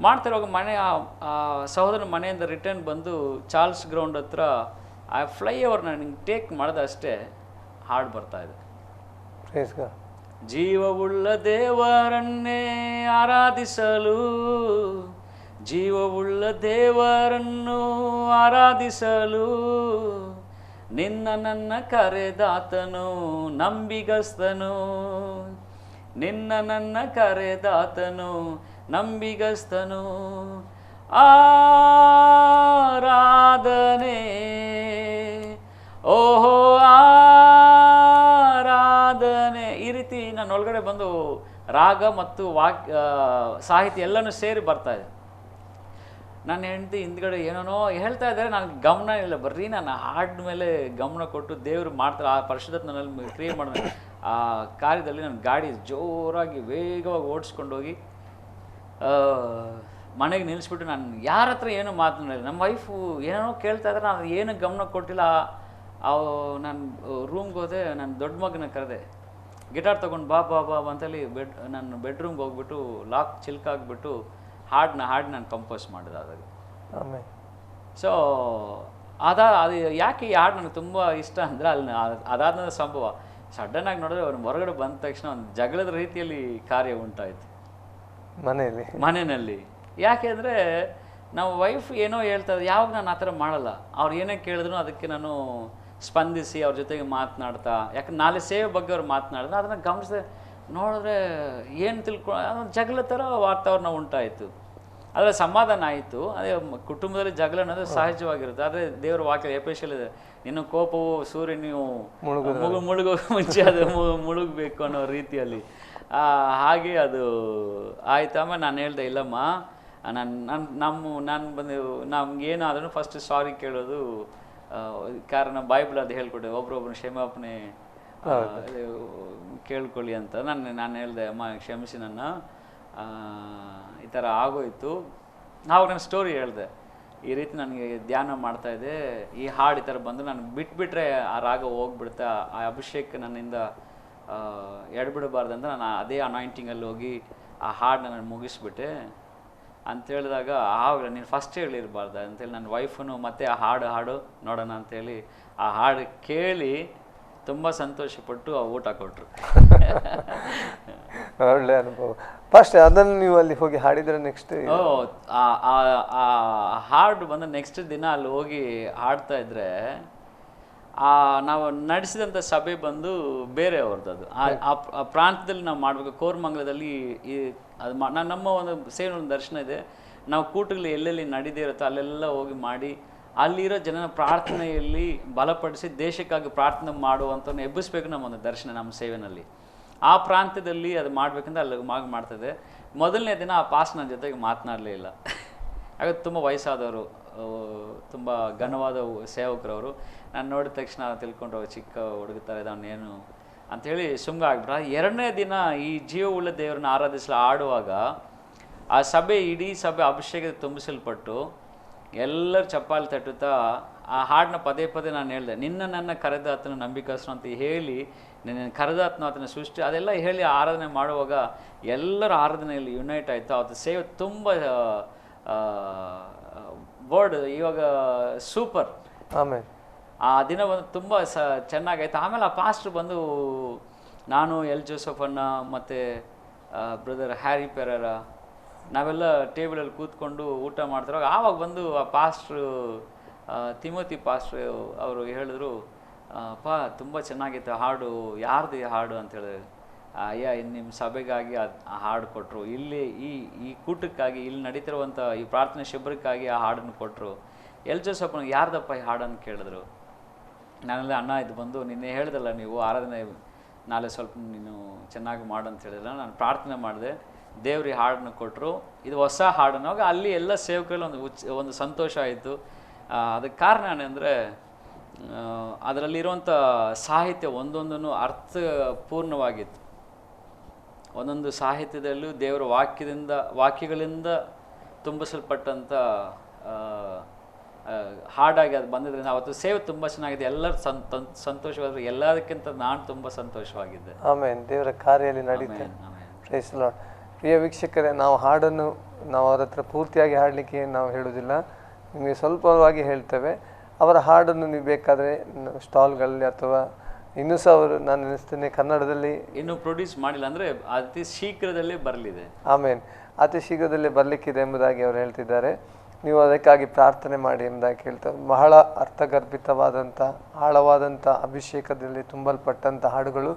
ಮಾಡ್ತಿರುವಾಗ ಸಹೋದರನ ಮನೆಯಿಂದ ರಿಟರ್ನ್ ಬಂದು ಚಾರ್ಲ್ಸ್ ಗ್ರೌಂಡ್ ಹತ್ರ ಆ ಫ್ಲೈಓವರ್ನ ನಿಂಗೆ ಟೇಕ್ ಮಾಡಿದ ಅಷ್ಟೇ ಹಾಡು ಬರ್ತಾಯಿದೆ. ಜೀವವುಳ್ಳ ದೇವರನ್ನೇ ಆರಾಧಿಸಲು, ಜೀವವುಳ್ಳ ದೇವರನ್ನು ಆರಾಧಿಸಲು, ನನ್ನ ಕರೆದಾತನು ನಂಬಿಗಸ್ತನು, ನನ್ನ ಕರೆದಾತನು ನಂಬಿಗಸ್ತನು. ಆರಾಧನೆ, ಓಹೋ ಆರಾಧನೆ. ಈ ರೀತಿ ನನ್ನ ಒಳಗಡೆ ಬಂದು ರಾಗ ಮತ್ತು ಸಾಹಿತ್ಯ ಎಲ್ಲನೂ ಸೇರಿ ಬರ್ತಾಯಿದೆ. ನನ್ನ ಹೆಂಡತಿ ಹಿಂದ್ಗಡೆ ಏನೇನೋ ಹೇಳ್ತಾ ಇದ್ದಾರೆ, ನನಗೆ ಗಮನ ಇಲ್ಲ. ಬರ್ರಿ ನಾನು ಹಾಡಿನ ಮೇಲೆ ಗಮನ ಕೊಟ್ಟು ದೇವರು ಮಾಡ್ತಾರೆ, ಆ ಪರಿಶುದ್ಧತೆ ನನ್ನಲ್ಲಿ ಕ್ರಿಯೇಟ್ ಮಾಡಿದೆ. ಆ ಕಾರ್ಯದಲ್ಲಿ ನನ್ನ ಗಾಡಿ ಜೋರಾಗಿ ವೇಗವಾಗಿ ಓಡಿಸ್ಕೊಂಡೋಗಿ ಮನೆಗೆ ನಿಲ್ಲಿಸ್ಬಿಟ್ಟು ನಾನು ಯಾರ ಹತ್ರ ಏನೂ ಮಾತನಾಡಿಲ್ಲ. ನಮ್ಮ ವೈಫು ಏನೇನೋ ಕೇಳ್ತಾ ಇದ್ದಾರೆ, ನಾನು ಏನು ಗಮನ ಕೊಟ್ಟಿಲ್ಲ. ನಾನು ರೂಮ್ಗೆ ಹೋದೆ, ನನ್ನ ದೊಡ್ಡ ಮಗನ ಕರೆದೆ, ಗಿಟಾರ್ ತೊಗೊಂಡು ಬಾ ಅಂತೇಳಿ ನನ್ನ ಬೆಡ್ರೂಮ್ಗೆ ಹೋಗ್ಬಿಟ್ಟು ಲಾಕ್ ಚಿಲ್ಕಾಗ್ಬಿಟ್ಟು ಹಾಡು ನಾನು ಕಂಪೋಸ್ ಮಾಡಿದೆ. ಅದಾಗ ಸೊ ಅದು ಯಾಕೆ ಈ ಹಾಡು ನನಗೆ ತುಂಬ ಇಷ್ಟ ಅಂದರೆ, ಅಲ್ಲಿ ಅದಾದ ಸಂಭವ ಸಡನ್ನಾಗಿ ನೋಡಿದ್ರೆ ಅವ್ರು ಹೊರಗಡೆ ಬಂದ ತಕ್ಷಣ ಒಂದು ಜಗಳದ ರೀತಿಯಲ್ಲಿ ಕಾರ್ಯ ಉಂಟಾಯಿತು ಮನೆಯಲ್ಲಿ. ಯಾಕೆ ಅಂದರೆ ನಾವು ವೈಫ್ ಏನೋ ಹೇಳ್ತಾರೆ, ಯಾವಾಗ ನಾನು ಆ ಥರ ಮಾಡಲ್ಲ. ಅವ್ರು ಏನೇ ಕೇಳಿದ್ರು ಅದಕ್ಕೆ ನಾನು ಸ್ಪಂದಿಸಿ ಅವ್ರ ಜೊತೆಗೆ ಮಾತನಾಡ್ತಾ, ಯಾಕಂದ್ರೆ ನಾಳೆ ಸೇವೆ ಬಗ್ಗೆ ಅವ್ರು ಮಾತನಾಡಿದ್ರೆ ಅದನ್ನು ಗಮನಿಸಿದೆ. ನೋಡಿದ್ರೆ ಏನು ಅದೊಂದು ಜಗಳ ಥರ ವಾತಾವರಣ ಉಂಟಾಯಿತು. ಆದರೆ ಸಮಾಧಾನ ಆಯಿತು. ಅದೇ ಕುಟುಂಬದಲ್ಲಿ ಜಗಳ ಅನ್ನೋದು ಸಹಜವಾಗಿರುತ್ತೆ. ಆದರೆ ದೇವರ ವಾಕ್ಯ ಎಪೇಶಿಯಲ್ಲಿದೆ, ನಿನ್ನ ಕೋಪವು ನೀವು ಮುಳುಗೋ ಮುಂಚೆ ಅದು ಮುಳುಗಬೇಕು ಅನ್ನೋ ರೀತಿಯಲ್ಲಿ. ಹಾಗೆ ಅದು ಆಯಿತು. ಆಮೇಲೆ ನಾನು ಹೇಳ್ದೆ, ಇಲ್ಲಮ್ಮ, ನಾನು ಬಂದು ನಮ್ಗೇನಾದ್ರೂ ಫಸ್ಟ್ ಸಾರಿ ಕೇಳೋದು, ಕಾರಣ ಬೈಬಲ್ ಅದು ಹೇಳ್ಕೊಟ್ಟೆ, ಒಬ್ರೊಬ್ಬರು ಕ್ಷಮಾಪಣೆ ಕೇಳ್ಕೊಳ್ಳಿ ಅಂತ. ನಾನು ಹೇಳಿದೆ, ಅಮ್ಮ ಕ್ಷಮಿಸಿ ನನ್ನ, ಈ ಥರ ಆಗೋಯ್ತು. ಆವಾಗ ನಾನು ಸ್ಟೋರಿ ಹೇಳಿದೆ, ಈ ರೀತಿ ನನಗೆ ಧ್ಯಾನ ಮಾಡ್ತಾಯಿದ್ದೆ, ಈ ಹಾಡು ಈ ಥರ ಬಂದು ನಾನು ಬಿಟ್ಬಿಟ್ರೆ ಆ ರಾಗ ಹೋಗ್ಬಿಡುತ್ತೆ, ಆ ಅಭಿಷೇಕ ನನ್ನಿಂದ ಎಡ್ಬಿಡಬಾರ್ದಂತ ನಾನು ಅದೇ ಅನಾಯಿಂಟಿಂಗಲ್ಲಿ ಹೋಗಿ ಆ ಹಾಡನ್ನ ನಾನು ಮುಗಿಸ್ಬಿಟ್ಟೆ ಅಂತ ಹೇಳಿದಾಗ, ಆವಾಗ ನೀನು ಫಸ್ಟ್ ಹೇಳಿರಬಾರ್ದು ಅಂತೇಳಿ ನನ್ನ ವೈಫನು ಮತ್ತೆ ಆ ಹಾಡು ನೋಡೋಣ ಅಂಥೇಳಿ ಆ ಹಾಡು ಕೇಳಿ ತುಂಬ ಸಂತೋಷಪಟ್ಟು ಊಟ ಕೊಟ್ಟರು. ಒಳ್ಳೆ ಅನುಭವ. ಫಸ್ಟ್ ಅದನ್ನು ನೀವು ಅಲ್ಲಿ ಹೋಗಿ ಹಾಡಿದ್ರೆ ನೆಕ್ಸ್ಟ್ ಆ ಹಾಡು ಬಂದು ನೆಕ್ಸ್ಟ್ ದಿನ ಅಲ್ಲಿ ಹೋಗಿ ಹಾಡ್ತಾ ಇದ್ರೆ, ನಾವು ನಡೆಸಿದಂಥ ಸಭೆ ಬಂದು ಬೇರೆಯವ್ರದ್ದು. ಅದು ಆ ಪ್ರಾಂತ್ಯದಲ್ಲಿ ನಾವು ಮಾಡಬೇಕು. ಕೋರಮಂಗಲದಲ್ಲಿ ಅದು ನಮ್ಮ ಒಂದು ಸೇವೆ ಒಂದು ದರ್ಶನ ಇದೆ. ನಾವು ಕೂಟಗಳು ಎಲ್ಲೆಲ್ಲಿ ನಡೀದೇ ಇರುತ್ತೋ ಅಲ್ಲೆಲ್ಲ ಹೋಗಿ ಮಾಡಿ ಅಲ್ಲಿರೋ ಜನನ ಪ್ರಾರ್ಥನೆಯಲ್ಲಿ ಬಲಪಡಿಸಿ ದೇಶಕ್ಕಾಗಿ ಪ್ರಾರ್ಥನೆ ಮಾಡುವಂಥವ್ರನ್ನ ಎಬ್ಬಿಸ್ಬೇಕು ನಮ್ಮೊಂದು ದರ್ಶನ ನಮ್ಮ ಸೇವೆನಲ್ಲಿ. ಆ ಪ್ರಾಂತ್ಯದಲ್ಲಿ ಅದು ಮಾಡಬೇಕಂದ್ರೆ ಅಲ್ಲಿ ಮಾಡ್ತದೆ. ಮೊದಲನೇ ದಿನ ಆ ಪಾಸ್ ನನ್ನ ಜೊತೆಗೆ ಮಾತನಾಡಲೇ ಇಲ್ಲ. ಆಗ ತುಂಬ ವಯಸ್ಸಾದವರು, ತುಂಬ ಘನವಾದ ಸೇವಕರವರು. ನಾನು ನೋಡಿದ ತಕ್ಷಣ ತಿಳ್ಕೊಂಡು ಚಿಕ್ಕ ಹುಡುಗುತ್ತಾರೆ ಅವನೇನು ಅಂಥೇಳಿ ಸುಮ್ಮನೆ ಆಗ್ಬಿಟ್ರ. ಎರಡನೇ ದಿನ ಈ ಜೀವವುಳ್ಳ ದೇವರನ್ನ ಆರಾಧಿಸಲು ಆಡುವಾಗ ಆ ಸಭೆ, ಇಡೀ ಸಭೆ ಅಭಿಷೇಕದ ತುಂಬಿಸಲ್ಪಟ್ಟು ಎಲ್ಲರೂ ಚಪ್ಪಾಳೆ ತಟ್ಟುತ್ತಾ ಆ ಹಾಡನ್ನ ಪದೇ ಪದೇ ನಾನು ಹೇಳಿದೆ, ನನ್ನ ಕರೆದ ಆತನ ನಂಬಿಕಸ್ರು ಅಂತ ಹೇಳಿ, ನಿನ್ನ ಕರೆದ ಆತನ ಆತನ ಸೃಷ್ಟಿ ಅದೆಲ್ಲ ಹೇಳಿ ಆರಾಧನೆ ಮಾಡುವಾಗ ಎಲ್ಲರ ಆರಾಧನೆಯಲ್ಲಿ ಯುನೈಟ್ ಆಯಿತು. ಅವತ್ತು ಸೇವೆ ತುಂಬ ವರ್ಡ್ ಇವಾಗ ಸೂಪರ್. ಆಮೇಲೆ ಆ ದಿನ ಒಂದು ತುಂಬ ಚೆನ್ನಾಗಾಯ್ತು. ಆಮೇಲೆ ಆ ಪಾಸ್ಟ್ರು ಬಂದು ನಾನು ಎಲ್ ಜೋಸಫನ್ನ ಮತ್ತು ಬ್ರದರ್ ಹ್ಯಾರಿ ಪೆರರ ನಾವೆಲ್ಲ ಟೇಬಲಲ್ಲಿ ಕೂತ್ಕೊಂಡು ಊಟ ಮಾಡ್ತಿರುವಾಗ ಆವಾಗ ಬಂದು ಆ ಪಾಸ್ಟ್ರು ತಿಮೋತಿ ಪಾಸ್ಟ್ರು ಅವರು ಹೇಳಿದ್ರು, ತುಂಬ ಚೆನ್ನಾಗಿತ್ತು ಹಾಡು, ಯಾರ್ದು ಈ ಹಾಡು ಅಂತ ಹೇಳಿದ್ರು. ಅಯ್ಯ ನಿಮ್ಮ ಸಭೆಗಾಗಿ ಆ ಹಾಡು ಕೊಟ್ಟರು, ಇಲ್ಲಿ ಈ ಕೂಟಕ್ಕಾಗಿ ಇಲ್ಲಿ ನಡೀತಿರುವಂಥ ಈ ಪ್ರಾರ್ಥನೆ ಶಿಬಿರಕ್ಕಾಗಿ ಆ ಹಾಡನ್ನು ಕೊಟ್ಟರು. ಎಲ್ ಜೋಸಪ್ಪನಿಗೆ ಯಾರ್ದಪ್ಪ ಈ ಹಾಡನ್ನು ಕೇಳಿದ್ರು. ನಾನೆಲ್ಲ ಅಣ್ಣ ಇದು ಬಂದು ನಿನ್ನೆ ಹೇಳ್ದಲ್ಲ ನೀವು ಆರಾಧನೆ ನಾಳೆ ಸ್ವಲ್ಪ ನೀನು ಚೆನ್ನಾಗಿ ಮಾಡು ಅಂತ ಹೇಳಿದ್ರೆ ನಾನು ಪ್ರಾರ್ಥನೆ ಮಾಡಿದೆ, ದೇವ್ರಿಗೆ ಹಾಡನ್ನು ಕೊಟ್ಟರು, ಇದು ಹೊಸ ಹಾಡನ್ನು. ಅಲ್ಲಿ ಎಲ್ಲ ಸೇವಕರಲ್ಲಿ ಒಂದು ಸಂತೋಷ ಆಯಿತು. ಅದಕ್ಕೆ ಕಾರಣ ಏನಂದರೆ ಅದರಲ್ಲಿರುವಂಥ ಸಾಹಿತ್ಯ ಒಂದೊಂದನ್ನು ಅರ್ಥಪೂರ್ಣವಾಗಿತ್ತು. ಒಂದೊಂದು ಸಾಹಿತ್ಯದಲ್ಲೂ ದೇವರ ವಾಕ್ಯಗಳಿಂದ ತುಂಬಿಸಲ್ಪಟ್ಟಂಥ ಹಾಡಾಗಿ ಅದು ಬಂದಿದ್ದರಿಂದ ಅವತ್ತು ಸೇವೆ ತುಂಬ ಚೆನ್ನಾಗಿದೆ. ಎಲ್ಲರೂ ಸಂತೋಷವಾದರು. ಎಲ್ಲದಕ್ಕಿಂತ ನಾನು ತುಂಬ ಸಂತೋಷವಾಗಿದ್ದೆ. ಆಮೇಲೆ ದೇವರ ಕಾರ್ಯದಲ್ಲಿ ನಡೀತದೆ. Price the lord. ಪ್ರಿಯ ವೀಕ್ಷಕರೇ, ನಾವು ಹಾಡನ್ನು ಅವ್ರ ಹತ್ರ ಪೂರ್ತಿಯಾಗಿ ಹಾಡಲಿಕ್ಕೆ ನಾವು ಹೇಳೋದಿಲ್ಲ, ನಿಮಗೆ ಸ್ವಲ್ಪವಾಗಿ ಹೇಳ್ತೇವೆ. ಅವರ ಹಾಡನ್ನು ನೀವು ಬೇಕಾದರೆ ಸ್ಟಾಲ್ಗಳಲ್ಲಿ ಅಥವಾ ಇನ್ನೂ ಸಹ ಅವರು, ನಾನು ನೆನೆಸ್ತೇನೆ ಕನ್ನಡದಲ್ಲಿ ಇನ್ನೂ ಪ್ರೊಡ್ಯೂಸ್ ಮಾಡಿಲ್ಲ, ಅಂದರೆ ಅತಿ ಶೀಘ್ರದಲ್ಲೇ ಬರಲಿದೆ. ಆಮೇಲೆ ಅತಿ ಶೀಘ್ರದಲ್ಲೇ ಬರಲಿಕ್ಕಿದೆ ಎಂಬುದಾಗಿ ಅವರು ಹೇಳ್ತಿದ್ದಾರೆ. ನೀವು ಅದಕ್ಕಾಗಿ ಪ್ರಾರ್ಥನೆ ಮಾಡಿ ಎಂಬುದಾಗಿ ಹೇಳ್ತಾರೆ. ಬಹಳ ಅರ್ಥಗರ್ಭಿತವಾದಂಥ ಆಳವಾದಂಥ ಅಭಿಷೇಕದಲ್ಲಿ ತುಂಬಲ್ಪಟ್ಟಂಥ ಹಾಡುಗಳು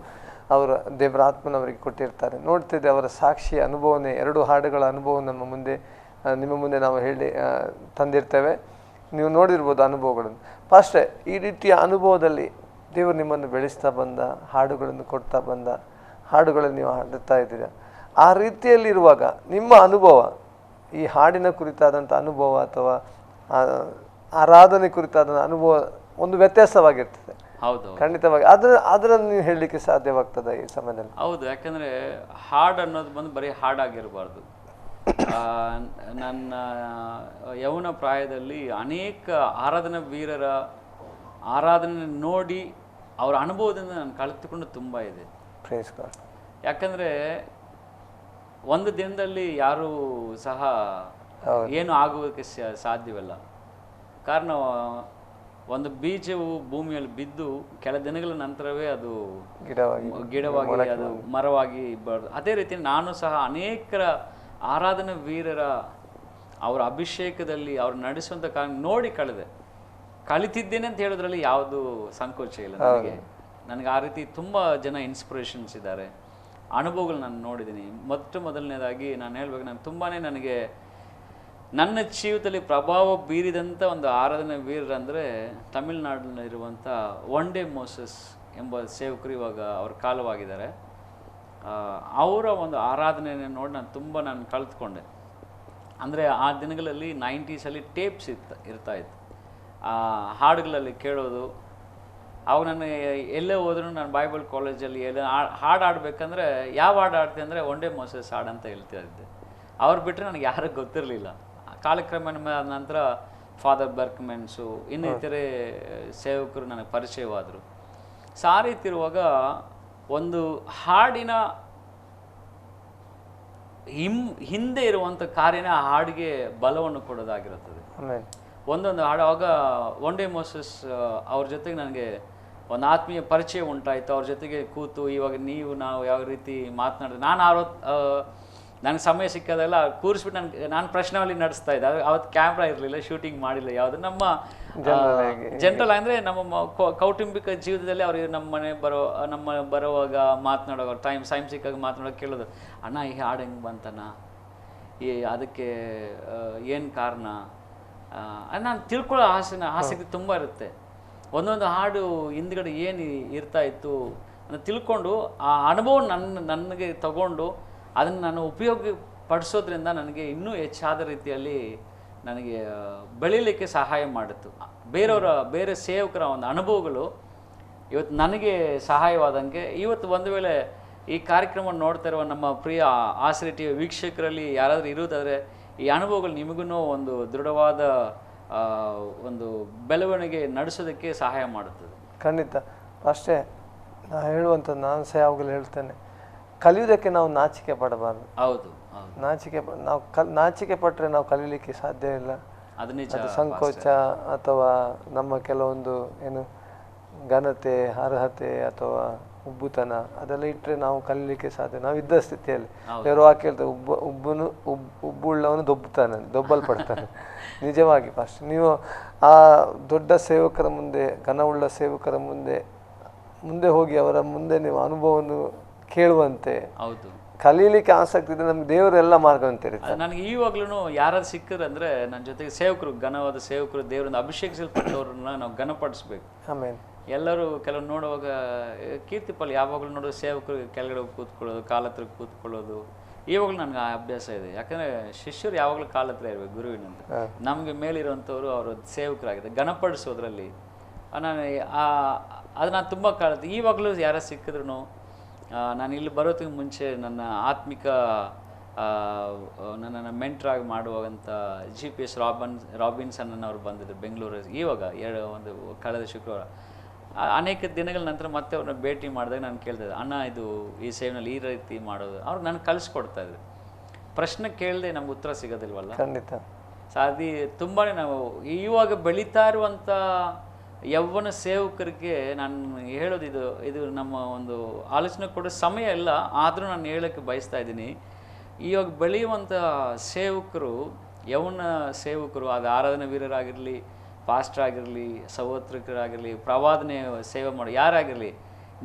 ಅವರ ದೇವರ ಆತ್ಮನವರಿಗೆ ಕೊಟ್ಟಿರ್ತಾರೆ. ನೋಡ್ತಿದ್ದೆ ಅವರ ಸಾಕ್ಷಿ ಅನುಭವನೇ, 2 ಹಾಡುಗಳ ಅನುಭವ ನಿಮ್ಮ ಮುಂದೆ ನಾವು ಹೇಳಿ ತಂದಿರ್ತೇವೆ. ನೀವು ನೋಡಿರ್ಬೋದು ಅನುಭವಗಳನ್ನು. ಫಸ್ಟೇ ಈ ರೀತಿಯ ಅನುಭವದಲ್ಲಿ ದೇವರು ನಿಮ್ಮನ್ನು ಬೆಳೆಸ್ತಾ ಬಂದ, ಹಾಡುಗಳನ್ನು ಕೊಡ್ತಾ ಬಂದ, ಹಾಡುಗಳನ್ನು ನೀವು ಹಾಡುತ್ತಾ ಇದ್ದೀರ. ಆ ರೀತಿಯಲ್ಲಿರುವಾಗ ನಿಮ್ಮ ಅನುಭವ, ಈ ಹಾಡಿನ ಕುರಿತಾದಂಥ ಅನುಭವ ಅಥವಾ ಆರಾಧನೆ ಕುರಿತಾದ ಅನುಭವ ಒಂದು ವ್ಯತ್ಯಾಸವಾಗಿರ್ತದೆ. ಹೌದು, ಖಂಡಿತವಾಗಿ ಅದನ್ನು ನೀವು ಹೇಳಲಿಕ್ಕೆ ಸಾಧ್ಯವಾಗ್ತದೆ ಈ ಸಮಯದಲ್ಲಿ? ಹೌದು. ಯಾಕಂದರೆ ಹಾಡು ಅನ್ನೋದು ಬಂದು ಬರೀ ಹಾಡಾಗಿರಬಾರ್ದು. ನನ್ನ ಯೌವನ ಪ್ರಾಯದಲ್ಲಿ ಅನೇಕ ಆರಾಧನಾ ವೀರರ ಆರಾಧನೆ ನೋಡಿ ಅವರ ಅನುಭವದಿಂದ ನಾನು ಕಲಿತುಕೊಂಡು ತುಂಬ ಇದೆ. Praise God. ಯಾಕಂದರೆ ಒಂದು ದಿನದಲ್ಲಿ ಯಾರೂ ಸಹ ಏನು ಆಗುವುದಕ್ಕೆ ಸಾಧ್ಯವಿಲ್ಲ. ಕಾರಣ ಒಂದು ಬೀಜವು ಭೂಮಿಯಲ್ಲಿ ಬಿದ್ದು ಕೆಲ ದಿನಗಳ ನಂತರವೇ ಅದು ಗಿಡವಾಗಿ ಅದು ಮರವಾಗಿ ಬರೋದು. ಅದೇ ರೀತಿ ನಾನು ಸಹ ಅನೇಕರ ಆರಾಧನಾ ವೀರರ ಅವರ ಅಭಿಷೇಕದಲ್ಲಿ ಅವ್ರು ನಡೆಸುವಂಥ ನೋಡಿ ಕಲಿತಿದ್ದೇನೆ ಅಂತ ಹೇಳೋದ್ರಲ್ಲಿ ಯಾವುದು ಸಂಕೋಚ ಇಲ್ಲ ನನಗೆ ಆ ರೀತಿ ತುಂಬ ಜನ ಇನ್ಸ್ಪಿರೇಷನ್ಸ್ ಇದ್ದಾರೆ, ಅನುಭವಗಳು ನಾನು ನೋಡಿದ್ದೀನಿ. ಮೊದಲನೇದಾಗಿ ನಾನು ಹೇಳ್ಬೇಕು, ನಾನು ತುಂಬಾ ನನಗೆ ನನ್ನ ಜೀವಿತದಲ್ಲಿ ಪ್ರಭಾವ ಬೀರಿದಂಥ ಒಂದು ಆರಾಧನಾ ವೀರರಂದರೆ ತಮಿಳ್ನಾಡಿನಲ್ಲಿರುವಂಥ ಒನ್ ಡೇ ಮೋಸಸ್ ಎಂಬ ಸೇವಕರು ಇವಾಗ ಅವ್ರ ಕಾಲವಾಗಿದ್ದಾರೆ. ಅವರ ಒಂದು ಆರಾಧನೆಯನ್ನು ನೋಡಿ ನಾನು ಕಲಿತ್ಕೊಂಡೆ. ಅಂದರೆ ಆ ದಿನಗಳಲ್ಲಿ 90s ಟೇಪ್ಸ್ ಇರ್ತಾಯಿತ್ತು, ಆ ಹಾಡುಗಳಲ್ಲಿ ಕೇಳೋದು. ಅವಾಗ ನಾನು ಎಲ್ಲೇ ಹೋದ್ರೂ ನಾನು ಬೈಬಲ್ ಕಾಲೇಜಲ್ಲಿ ಹಾಡು ಆಡಬೇಕಂದ್ರೆ ಯಾವ ಹಾಡು ಆಡ್ತೀನಿ ಅಂದರೆ ಒನ್ ಡೇ ಮೋಸಸ್ ಹಾಡು ಅಂತ ಹೇಳ್ತಾ ಇದ್ದೆ. ಅವ್ರು ಬಿಟ್ಟರೆ ನನಗೆ ಯಾರೂ ಗೊತ್ತಿರಲಿಲ್ಲ. ಕಾಲಕ್ರಮೇಣ ನಂತರ ಫಾದರ್ ಬರ್ಕ್ಮೆನ್ಸು ಇನ್ನಿತರೆ ಸೇವಕರು ನನಗೆ ಪರಿಚಯವಾದರು. ಆ ರೀತಿ ಇರುವಾಗ ಒಂದು ಹಾಡಿನ ಹಿಂದೆ ಇರುವಂಥ ಕಾರ್ಯನ ಆ ಹಾಡಿಗೆ ಬಲವನ್ನು ಕೊಡೋದಾಗಿರುತ್ತದೆ. ಒಂದೊಂದು ಹಾಡು ಆವಾಗ ಒನ್ ಡೇ ಮೋಸಸ್ ಅವ್ರ ಜೊತೆಗೆ ನನಗೆ ಒಂದು ಆತ್ಮೀಯ ಪರಿಚಯ ಉಂಟಾಯಿತು. ಅವ್ರ ಜೊತೆಗೆ ಕೂತು ಇವಾಗ ನಾವು ಯಾವ ರೀತಿ ಮಾತನಾಡಿದೆ, ನಾನು ನನಗೆ ಸಮಯ ಸಿಕ್ಕೋದೆಲ್ಲ ಕೂರಿಸ್ಬಿಟ್ಟು ನಾನು ಪ್ರಶ್ನಾವಳಿ ನಡೆಸ್ತಾ ಇದ್ದೆ. ಅವತ್ತು ಕ್ಯಾಮ್ರಾ ಇರಲಿಲ್ಲ, ಶೂಟಿಂಗ್ ಮಾಡಿಲ್ಲ ಯಾವುದು. ನಮ್ಮ ಜನರಲ್ ಅಂದರೆ ನಮ್ಮ ಕೌಟುಂಬಿಕ ಜೀವಿತದಲ್ಲಿ ಅವ್ರಿಗೆ ನಮ್ಮ ಬರುವಾಗ ಮಾತನಾಡುವಾಗ ಟೈಮ್ ಸಿಕ್ಕಾಗ ಮಾತನಾಡೋಕೆ ಕೇಳೋದು, ಅಣ್ಣ ಈ ಹಾಡು ಹೆಂಗೆ ಬಂತಣ್ಣ, ಅದಕ್ಕೆ ಏನು ಕಾರಣ ನಾನು ತಿಳ್ಕೊಳ್ಳೋ ಆಸಕ್ತಿ ತುಂಬ ಇರುತ್ತೆ. ಒಂದೊಂದು ಹಾಡು ಹಿಂದ್ಗಡೆ ಏನು ಇರ್ತಾ ಇತ್ತು ಅಂತ ತಿಳ್ಕೊಂಡು ಆ ಅನುಭವ ನನಗೆ ತಗೊಂಡು ಅದನ್ನು ನಾನು ಉಪಯೋಗ ಪಡಿಸೋದ್ರಿಂದ ನನಗೆ ಇನ್ನೂ ಹೆಚ್ಚಾದ ರೀತಿಯಲ್ಲಿ ನನಗೆ ಬೆಳೀಲಿಕ್ಕೆ ಸಹಾಯ ಮಾಡಿತ್ತು. ಬೇರೆ ಸೇವಕರ ಒಂದು ಅನುಭವಗಳು ಇವತ್ತು ನನಗೆ ಸಹಾಯವಾದಂಗೆ. ಇವತ್ತು ಒಂದು ವೇಳೆ ಈ ಕಾರ್ಯಕ್ರಮವನ್ನು ನೋಡ್ತಾ ಇರುವ ನಮ್ಮ ಪ್ರಿಯ ಆಶ್ರಯ ಟಿವಿ ವೀಕ್ಷಕರಲ್ಲಿ ಯಾರಾದರೂ ಇರುವುದಾದರೆ ಈ ಅನುಭವಗಳು ನಿಮಗೂ ಒಂದು ದೃಢವಾದ ಒಂದು ಬೆಳವಣಿಗೆ ನಡೆಸೋದಕ್ಕೆ ಸಹಾಯ ಮಾಡುತ್ತದೆ. ಖಂಡಿತ ಅಷ್ಟೇ. ನಾನು ಹೇಳುವಂಥದ್ದು ನಾನು ಸಹ ಯಾವಾಗಲೂ ಹೇಳ್ತೇನೆ, ಕಲಿಯುವುದಕ್ಕೆ ನಾವು ನಾಚಿಕೆ ಪಡಬಾರ್ದು. ಹೌದು, ನಾಚಿಕೆ ಪಟ್ಟರೆ ನಾವು ಕಲೀಲಿಕ್ಕೆ ಸಾಧ್ಯ ಇಲ್ಲ. ಅದು ಸಂಕೋಚ ಅಥವಾ ನಮ್ಮ ಕೆಲವೊಂದು ಏನು ಘನತೆ, ಅರ್ಹತೆ ಅಥವಾ ಉಬ್ಬುತನ ಅದೆಲ್ಲ ಇಟ್ಟರೆ ನಾವು ಕಲೀಲಿಕ್ಕೆ ಸಾಧ್ಯ. ನಾವು ಇದ್ದ ಸ್ಥಿತಿಯಲ್ಲಿ ಯಾರೋ ವಾಕ್ಯ ಹೇಳ್ತಾರೆ, ಉಬ್ಬುಳ್ಳವನು ದೊಬ್ಬಲ್ಪಡ್ತಾನೆ. ನಿಜವಾಗಿ ಫಸ್ಟ್ ನೀವು ಆ ದೊಡ್ಡ ಸೇವಕರ ಮುಂದೆ, ಘನವುಳ್ಳ ಸೇವಕರ ಮುಂದೆ ಹೋಗಿ ಅವರ ಮುಂದೆ ನೀವು ಅನುಭವವನ್ನು ಕೇಳುವಂತೆ, ಕಲೀಲಿಕ್ಕೆ ಆಸಕ್ತಿ ಇದೆ. ನಮ್ಗೆ ದೇವರೆಲ್ಲ ಮಾರ್ಗ ಅಂತ ಇರುತ್ತೆ. ನನಗೆ ಈವಾಗ್ಲೂ ಯಾರಾದ್ರು ಸಿಕ್ಕರು ಅಂದರೆ ನನ್ನ ಜೊತೆಗೆ ಸೇವಕರು, ಘನವಾದ ಸೇವಕರು, ದೇವರಿಂದ ಅಭಿಷೇಕಿಸಲ್ಪಟ್ಟವ್ರನ್ನ ನಾವು ಘನಪಡಿಸ್ಬೇಕು. ಆಮೇಲೆ ಎಲ್ಲರೂ ಕೆಲವು ನೋಡುವಾಗ ಕೀರ್ತಿಪಾಲ್ ಯಾವಾಗಲೂ ನೋಡೋದು ಸೇವಕರು ಕೆಳಗಡೆ ಕೂತ್ಕೊಳ್ಳೋದು, ಕಾಲ ಹತ್ರ ಕೂತ್ಕೊಳ್ಳೋದು, ಇವಾಗಲೂ ನನಗೆ ಆ ಅಭ್ಯಾಸ ಇದೆ. ಯಾಕಂದರೆ ಶಿಷ್ಯರು ಯಾವಾಗಲೂ ಕಾಲ ಹತ್ರ ಇರಬೇಕು ಗುರುವಿನಂತ. ನಮಗೆ ಮೇಲಿರುವಂಥವ್ರು ಅವರು ಸೇವಕರಾಗಿದೆ, ಘನಪಡಿಸೋದ್ರಲ್ಲಿ ಅದು ನಾನು ತುಂಬ ಕಾಲದ್ದು. ಈವಾಗಲೂ ಯಾರು ಸಿಕ್ಕಿದ್ರು ನಾನು ಇಲ್ಲಿ ಬರೋದಕ್ಕೆ ಮುಂಚೆ ನನ್ನ ಆತ್ಮಿಕ ನನ್ನನ್ನು ಮೆಂಟ್ರಾಗಿ ಮಾಡುವಂಥ GPS ರಾಬಿನ್ಸನ್ ಅವರು ಬಂದಿದ್ದರು ಬೆಂಗಳೂರಲ್ಲಿ. ಇವಾಗ ಒಂದು ಕಳೆದ ಶುಕ್ರವಾರ ಅನೇಕ ದಿನಗಳ ನಂತರ ಮತ್ತೆ ಅವ್ರನ್ನ ಭೇಟಿ ಮಾಡಿದಾಗ ನಾನು ಕೇಳ್ತಾಯಿದ್ದೆ, ಅಣ್ಣ ಇದು ಈ ಸೇವ್ನಲ್ಲಿ ಈ ರೀತಿ ಮಾಡೋದು. ಅವ್ರಿಗೆ ನನಗೆ ಕಲಿಸ್ಕೊಡ್ತಾಯಿದ್ರು. ಪ್ರಶ್ನೆ ಕೇಳದೆ ನಮ್ಗೆ ಉತ್ತರ ಸಿಗೋದಿಲ್ವಲ್ಲ. ಖಂಡಿತ. ಸೊ ಅದು ತುಂಬಾ ನಾವು ಇವಾಗ ಬೆಳೀತಾ ಇರುವಂಥ ಯೌವನ ಸೇವಕರಿಗೆ ನಾನು ಹೇಳೋದು ಇದು ನಮ್ಮ ಒಂದು ಆಲೋಚನೆ ಕೊಡೋ ಸಮಯ ಇಲ್ಲ. ಆದರೂ ನಾನು ಹೇಳೋಕ್ಕೆ ಬಯಸ್ತಾ ಇದ್ದೀನಿ, ಇವಾಗ ಬೆಳೆಯುವಂಥ ಸೇವಕರು, ಯೌವನ ಸೇವಕರು, ಅದು ಆರಾಧನಾ ವೀರರಾಗಿರಲಿ, ಪಾಸ್ಟರ್ ಆಗಿರಲಿ, ಸಹೋದರರಾಗಿರಲಿ, ಪ್ರವಾದನೆ ಸೇವೆ ಮಾಡೋ ಯಾರಾಗಿರಲಿ,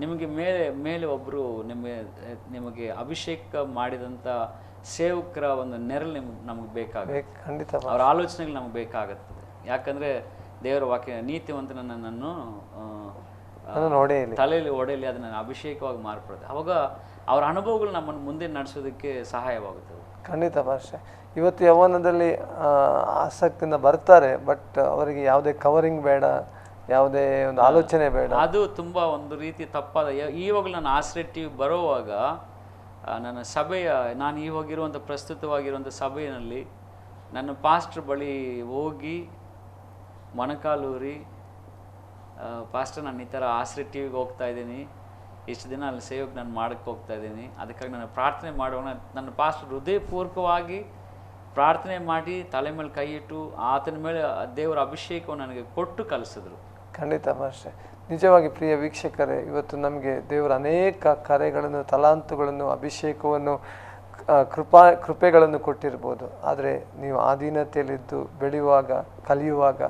ನಿಮಗೆ ಮೇಲೆ ಒಬ್ಬರು ನಿಮಗೆ ಅಭಿಷೇಕ ಮಾಡಿದಂಥ ಸೇವಕರ ಒಂದು ನೆರಳು ನಮಗೆ ಬೇಕಾಗುತ್ತೆ. ಖಂಡಿತ ಅವರ ಆಲೋಚನೆಗಳು ನಮಗೆ ಬೇಕಾಗುತ್ತದೆ. ಯಾಕಂದರೆ ದೇವರ ವಾಕ್ಯ ನೀತಿವಂತನ ನನ್ನನ್ನು ತಲೆಯಲ್ಲಿ ಒಡೆಯಲಿ, ಅದನ್ನು ಅಭಿಷೇಕವಾಗಿ ಮಾರ್ಪಡುತ್ತೆ. ಅವಾಗ ಅವರ ಅನುಭವಗಳು ನಮ್ಮನ್ನು ಮುಂದೆ ನಡೆಸೋದಕ್ಕೆ ಸಹಾಯವಾಗುತ್ತದೆ. ಖಂಡಿತ ಭಾಷೆ. ಇವತ್ತು ಯೌವನದಲ್ಲಿ ಆಸಕ್ತಿಯಿಂದ ಬರ್ತಾರೆ, ಬಟ್ ಅವರಿಗೆ ಯಾವುದೇ ಕವರಿಂಗ್ ಬೇಡ, ಯಾವುದೇ ಒಂದು ಆಲೋಚನೆ ಬೇಡ. ಅದು ತುಂಬ ಒಂದು ರೀತಿ ತಪ್ಪಾದ. ಇವಾಗಲೂ ನಾನು ಆಶ್ರಯ ಟಿವಿ ಬರೋವಾಗ ನನ್ನ ಸಭೆಯ, ನಾನು ಇವಾಗಿರುವಂಥ ಪ್ರಸ್ತುತವಾಗಿರುವಂಥ ಸಭೆಯಲ್ಲಿ ನನ್ನ ಪಾಸ್ಟರ್ ಬಳಿ ಹೋಗಿ ಮೊಣಕಾಲೂರಿ, ಪಾಸ್ಟರ್ ನಾನು ಈ ಥರ ಆಶ್ರಯ ಟಿವಿಗೆ ಹೋಗ್ತಾ ಇದ್ದೀನಿ, ಇಷ್ಟು ದಿನ ಅಲ್ಲಿ ಸೇವಕ್ಕೆ ನಾನು ಮಾಡೋಕ್ಕೆ ಹೋಗ್ತಾ ಇದ್ದೀನಿ, ಅದಕ್ಕಾಗಿ ನಾನು ಪ್ರಾರ್ಥನೆ ಮಾಡುವಾಗ ನನ್ನ ಪಾಸ್ಟರ್ ಹೃದಯಪೂರ್ವಕವಾಗಿ ಪ್ರಾರ್ಥನೆ ಮಾಡಿ ತಲೆ ಮೇಲೆ ಕೈ ಇಟ್ಟು ಆತನ ಮೇಲೆ ದೇವರ ಅಭಿಷೇಕವನ್ನು ನನಗೆ ಕೊಟ್ಟು ಕಲಿಸಿದ್ರು. ಖಂಡಿತ ಭಾಷೆ. ನಿಜವಾಗಿ ಪ್ರಿಯ ವೀಕ್ಷಕರೇ, ಇವತ್ತು ನಮಗೆ ದೇವರ ಅನೇಕ ಕರೆಗಳನ್ನು, ತಲಾಂತುಗಳನ್ನು, ಅಭಿಷೇಕವನ್ನು, ಕೃಪೆಗಳನ್ನು ಕೊಟ್ಟಿರ್ಬೋದು. ಆದರೆ ನೀವು ಆಧೀನತೆಯಲ್ಲಿದ್ದು ಬೆಳೆಯುವಾಗ, ಕಲಿಯುವಾಗ